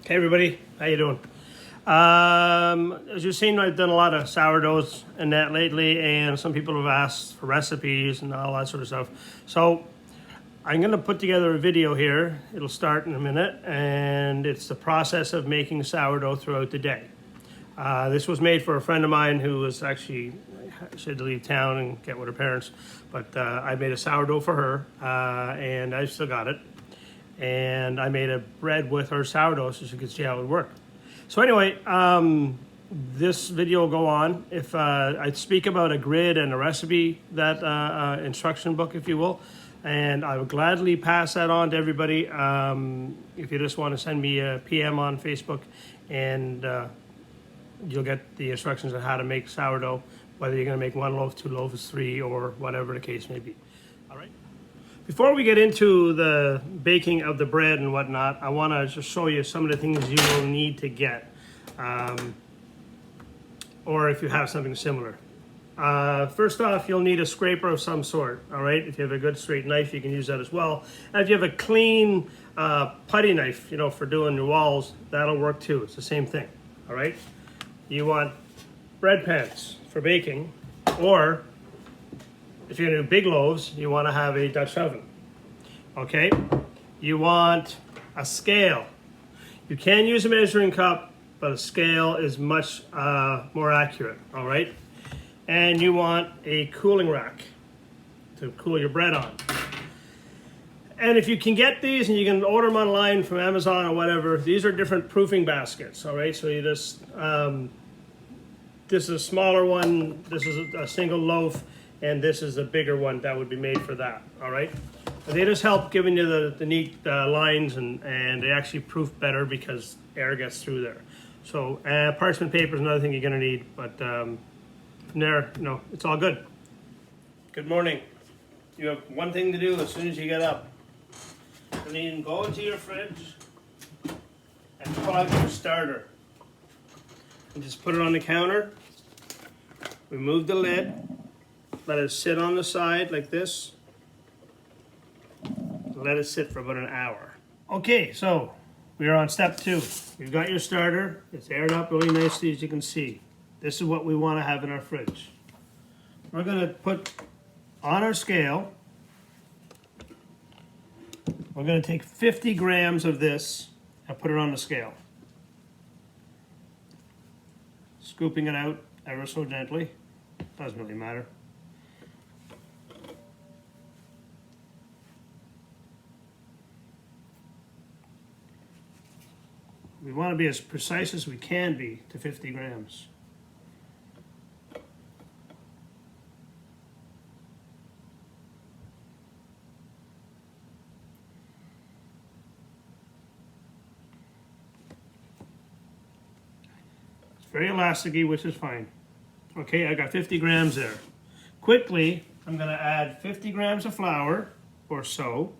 Hey everybody, how you doing? As you've seen, I've done a lot of sourdoughs and that lately, and some people have asked for recipes and all that sort of stuff. So I'm going to put together a video here. It'll start in a minute, and it's the process of making sourdough throughout the day. This was made for a friend of mine who was actually, she had to leave town and get with her parents, but I made a sourdough for her, and I still got it. And I made a bread with her sourdough so she could see how it would work. So anyway, this video will go on. If I speak about a grid and a recipe, that instruction book, if you will, and I would gladly pass that on to everybody. If you just want to send me a PM on Facebook, and you'll get the instructions on how to make sourdough, whether you're going to make 1 loaf, 2 loaves, 3, or whatever the case may be. All right. Before we get into the baking of the bread and whatnot, I want to just show you some of the things you will need to get, or if you have something similar. First off, you'll need a scraper of some sort, all right? If you have a good straight knife, you can use that as well. And if you have a clean putty knife, you know, for doing your walls, that'll work too. It's the same thing, all right? You want bread pans for baking, or if you're gonna do big loaves, you wanna have a Dutch oven, okay? You want a scale. You can use a measuring cup, but a scale is much more accurate, all right? And you want a cooling rack to cool your bread on. And if you can get these, and you can order them online from Amazon or whatever, these are different proofing baskets, all right? So you just, this is a smaller one, this is a single loaf, and this is a bigger one that would be made for that, all right? But they just help giving you the neat lines, and they actually proof better because air gets through there. So parchment paper is another thing you're gonna need, but from there, you know, it's all good. Good morning. You have one thing to do as soon as you get up. And then go into your fridge and plug your starter. And just put it on the counter, remove the lid, let it sit on the side like this. Let it sit for about an hour. Okay, so we are on step 2. You've got your starter. It's aired up really nicely, as you can see. This is what we want to have in our fridge. We're going to put on our scale, we're going to take 50 grams of this and put it on the scale. Scooping it out ever so gently. Doesn't really matter. We want to be as precise as we can be to 50 grams. It's very elasticy, which is fine. Okay, I got 50 grams there. Quickly, I'm going to add 50 grams of flour or so.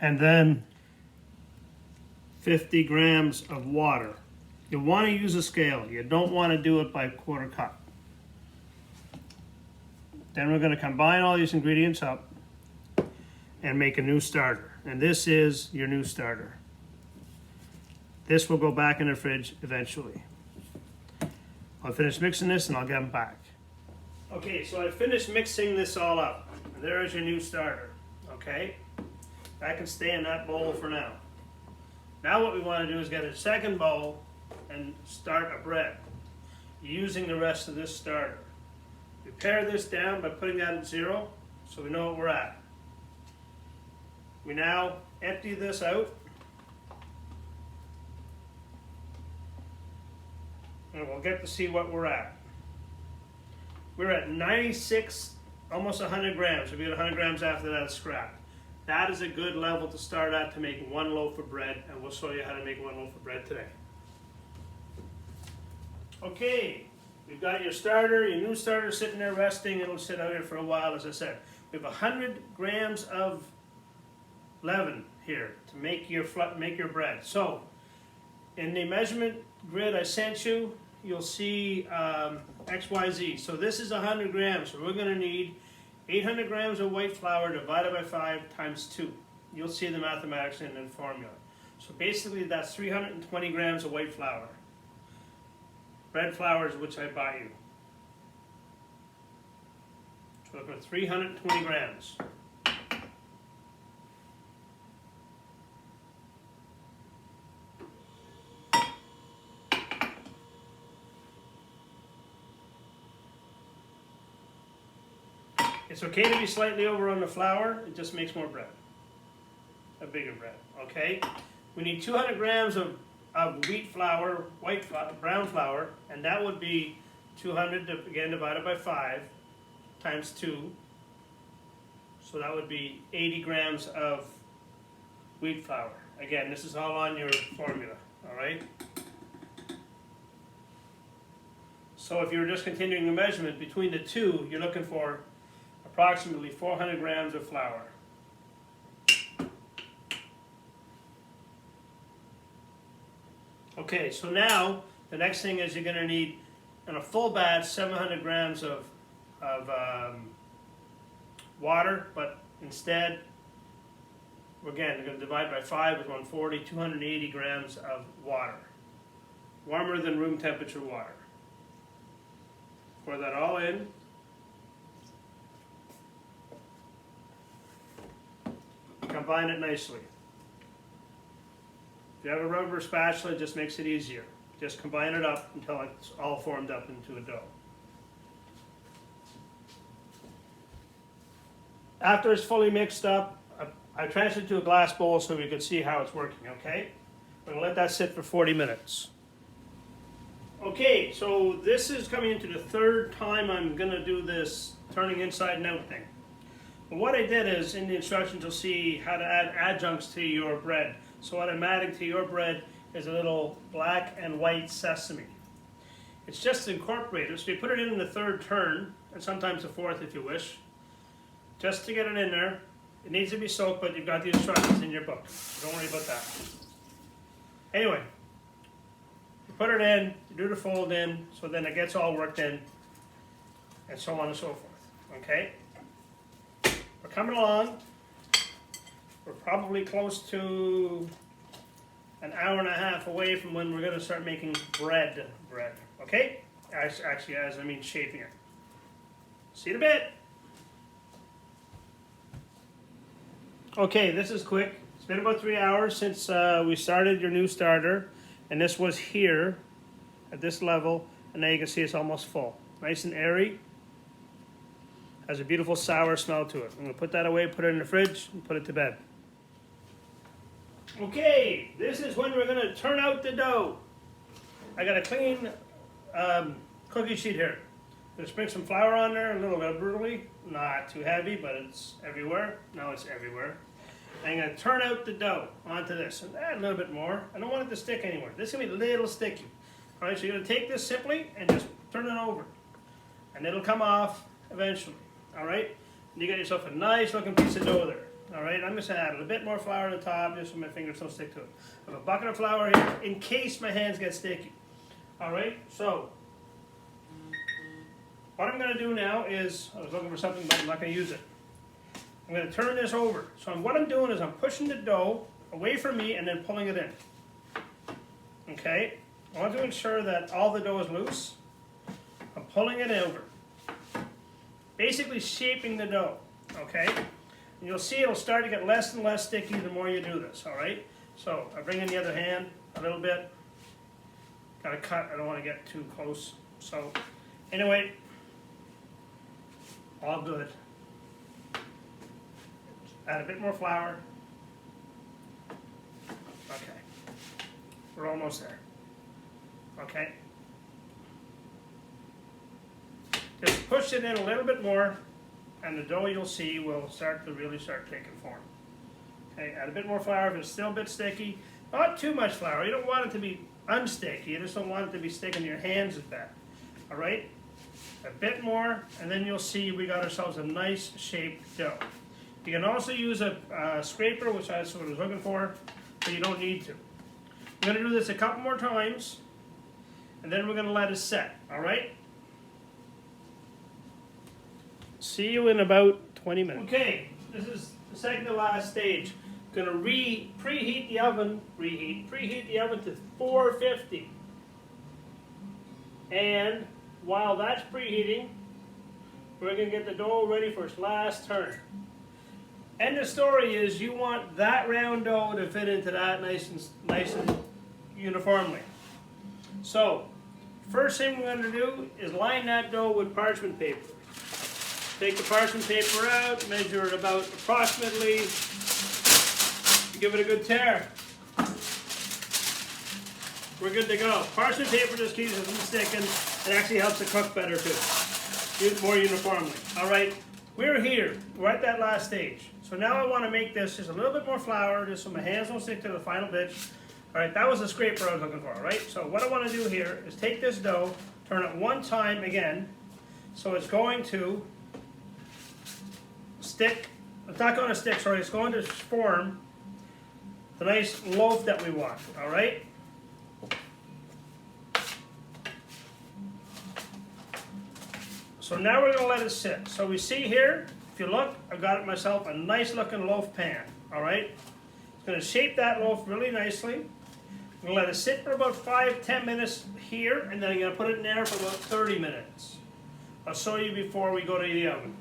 And then 50 grams of water. You want to use a scale. You don't want to do it by quarter cup. Then we're going to combine all these ingredients up and make a new starter. And this is your new starter. This will go back in the fridge eventually. I'll finish mixing this and I'll get them back. Okay, so I finished mixing this all up. And there is your new starter, okay? That can stay in that bowl for now. Now what we want to do is get a second bowl and start a bread using the rest of this starter. We pare this down by putting that at 0 so we know what we're at. We now empty this out. And we'll get to see what we're at. We're at 96, almost 100 grams. We'll be at 100 grams after that scrap. That is a good level to start at to make 1 loaf of bread, and we'll show you how to make 1 loaf of bread today. Okay, we've got your starter, your new starter sitting there resting. It'll sit out here for a while, as I said. We have 100 grams of leaven here to make your bread. So in the measurement grid I sent you, you'll see XYZ. So this is 100 grams. So we're going to need 800 grams of white flour divided by 5 times 2. You'll see the mathematics in the formula. So basically that's 320 grams of white flour. Bread flour is which I buy you. So look at 320 grams. It's okay to be slightly over on the flour, it just makes more bread. A bigger bread, okay? We need 200 grams of wheat flour, brown flour, and that would be 200, again, divided by 5 times 2. So that would be 80 grams of wheat flour. Again, this is all on your formula, all right? So if you're just continuing the measurement between the two, you're looking for approximately 400 grams of flour. Okay, so now the next thing is you're going to need, in a full batch, 700 grams of water, but instead, again, we're going to divide by 5 with 140, 280 grams of water. Warmer than room temperature water. Pour that all in. Combine it nicely. If you have a rubber spatula, it just makes it easier. Just combine it up until it's all formed up into a dough. After it's fully mixed up, I transferred it to a glass bowl so we could see how it's working, okay? I'm going to let that sit for 40 minutes. Okay, so this is coming into the third time I'm going to do this turning inside and out thing. But what I did is, in the instructions you'll see how to add adjuncts to your bread. So what I'm adding to your bread is a little black and white sesame. It's just incorporated, so you put it in the third turn, and sometimes the fourth if you wish, just to get it in there. It needs to be soaked, but you've got the instructions in your book. So don't worry about that. Anyway, you put it in, you do the fold in, so then it gets all worked in, and so on and so forth, okay? We're coming along. We're probably close to an hour and a half away from when we're going to start making bread, okay? Actually, as I mean shaping it. See you in a bit. Okay, this is quick. It's been about 3 hours since we started your new starter, and this was here at this level, and now you can see it's almost full. Nice and airy. Has a beautiful sour smell to it. I'm going to put that away, put it in the fridge, and put it to bed. Okay, this is when we're going to turn out the dough. I got a clean cookie sheet here. I'm going to sprinkle some flour on there, a little liberally. Not too heavy, but it's everywhere. Now it's everywhere. I'm going to turn out the dough onto this and add a little bit more. I don't want it to stick anywhere. This is going to be a little sticky. All right, so you're going to take this simply and just turn it over. And it'll come off eventually. All right? And you got yourself a nice looking piece of dough there. All right, I'm just going to add a little bit more flour on the top just so my fingers don't stick to it. I have a bucket of flour here in case my hands get sticky. All right, so what I'm going to do now is, I was looking for something but I'm not going to use it. I'm going to turn this over. So what I'm doing is I'm pushing the dough away from me and then pulling it in. Okay, I want to ensure that all the dough is loose. I'm pulling it over. Basically shaping the dough, okay? And you'll see it'll start to get less and less sticky the more you do this, all right? So I bring in the other hand a little bit. Got to cut, I don't want to get too close. So anyway, all good. Add a bit more flour. Okay, we're almost there, okay? Just push it in a little bit more, and the dough you'll see will start to really start taking form. Okay, add a bit more flour if it's still a bit sticky. Not too much flour. You don't want it to be unsticky. You just don't want it to be sticking to your hands as bad. All right? A bit more, and then you'll see we got ourselves a nice shaped dough. You can also use a scraper, which I was looking for, but you don't need to. We're going to do this a couple more times, and then we're going to let it set, all right? See you in about 20 minutes. Okay, this is the second to last stage. Going to preheat the oven to 450. And while that's preheating, we're going to get the dough ready for its last turn. And the story is you want that round dough to fit into that nice and uniformly. So, first thing we're going to do is line that dough with parchment paper. Take the parchment paper out, measure it about approximately, give it a good tear. We're good to go. Parchment paper just keeps it from sticking. It actually helps it cook better too, more uniformly. All right, we're here. We're at that last stage. So now I want to make this just a little bit more flour, just so my hands don't stick to the final ditch. All right, that was the scraper I was looking for, all right? So what I want to do here is take this dough, turn it one time again, so it's going to stick. It's not going to stick, sorry, it's going to form the nice loaf that we want, all right? So now we're going to let it sit. So we see here, if you look, I've got it myself a nice looking loaf pan, all right? It's going to shape that loaf really nicely. I'm going to let it sit for about 5-10 minutes here, and then I'm going to put it in there for about 30 minutes. I'll show you before we go to the oven.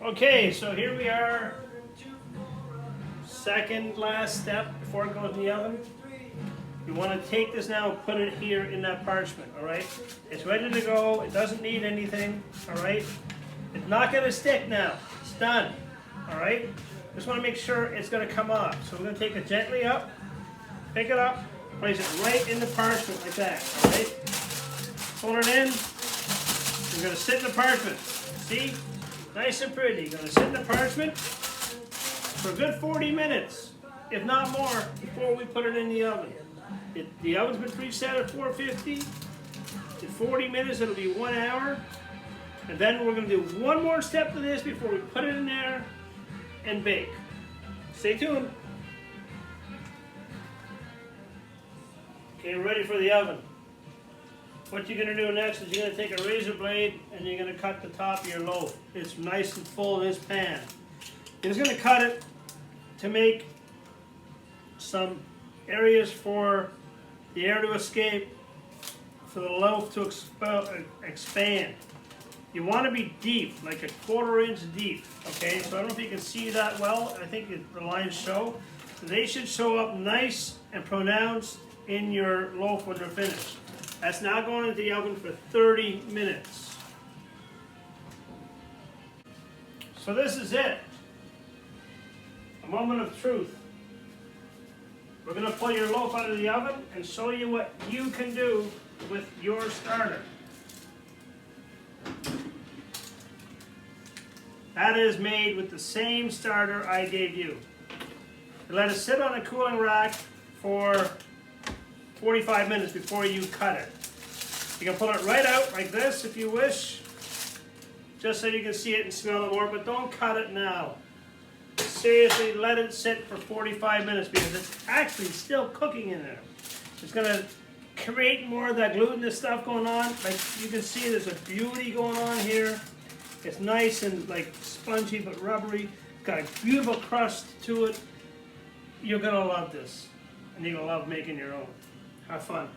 Okay, so here we are. Second last step before it goes in the oven. You want to take this now and put it here in that parchment, all right? It's ready to go. It doesn't need anything, all right? It's not going to stick now. It's done, all right? Just want to make sure it's going to come off. So we're going to take it gently up, pick it up, place it right in the parchment like that, all right? Pull it in. You're going to sit in the parchment. See? Nice and pretty. You're going to sit in the parchment for a good 40 minutes, if not more, before we put it in the oven. The oven's been preset at 450. In 40 minutes, it'll be 1 hour. And then we're going to do one more step to this before we put it in there and bake. Stay tuned. Okay, we're ready for the oven. What you're going to do next is you're going to take a razor blade and you're going to cut the top of your loaf. It's nice and full in this pan. You're just going to cut it to make some areas for the air to escape, for the loaf to expand. You want to be deep, like a 1/4 inch deep, okay? So I don't know if you can see that well. I think the lines show. They should show up nice and pronounced in your loaf when they're finished. That's now going into the oven for 30 minutes. So this is it. A moment of truth. We're going to pull your loaf out of the oven and show you what you can do with your starter. That is made with the same starter I gave you. Let it sit on a cooling rack for 45 minutes before you cut it. You can pull it right out like this if you wish, just so you can see it and smell it more, but don't cut it now. Seriously, let it sit for 45 minutes because it's actually still cooking in there. It's going to create more of that glutinous stuff going on. Like you can see, there's a beauty going on here. It's nice and like spongy but rubbery. It's got a beautiful crust to it. You're going to love this, and you're going to love making your own. Have fun.